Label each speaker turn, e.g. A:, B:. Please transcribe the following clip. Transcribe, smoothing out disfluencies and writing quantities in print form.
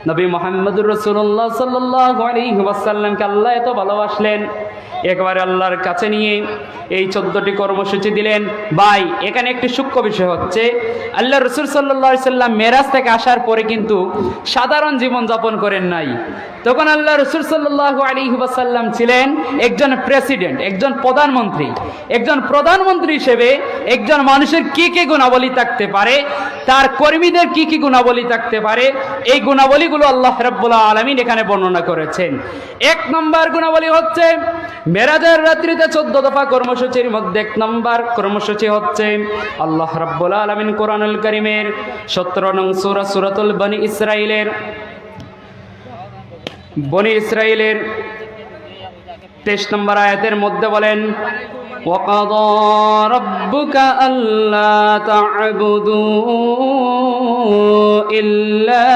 A: নবী মুহাম্মদুর রাসূলুল্লাহ সাল্লাল্লাহু আলাইহি ওয়াসাল্লামকে আল্লাহ এত ভালোবাসলেন, একবারে আল্লাহর কাছে নিয়ে এই 14টি কর্মসূচি দিলেন। ভাই, এখানে একটি সূক্ষ্ম বিষয় হচ্ছে, আল্লাহ রাসূল সাল্লাল্লাহু আলাইহি সাল্লাম মেরাজ থেকে আসার পরে কিন্তু সাধারণ জীবন যাপন করেন নাই। তখন আল্লাহ রাসূল সাল্লাল্লাহু আলাইহি ওয়াসাল্লাম ছিলেন একজন প্রেসিডেন্ট, একজন প্রধানমন্ত্রী। একজন প্রধানমন্ত্রী হিসেবে একজন মানুষের কি কি গুণাবলী থাকতে পারে, তার কর্মীদের কি কি গুণাবলী থাকতে পারে, এই গুণাবলীগুলো আল্লাহ রাব্বুল আলামিন এখানে বর্ণনা করেছেন। 1 নম্বর গুণাবলী হচ্ছে মেরাজের রাত্রিতে 14 দফা কর্মসূচির মধ্যে 1 নম্বর কর্মসূচি হচ্ছে আল্লাহ রাব্বুল আলামিন কোরআনুল কারীমের 17 নং সূরা সূরাতুল বনি ইসরাঈলের 23 নম্বর আয়াতের মধ্যে বলেন, وَقَضَى رَبُّكَ أَلَّا تَعْبُدُوا إِلَّا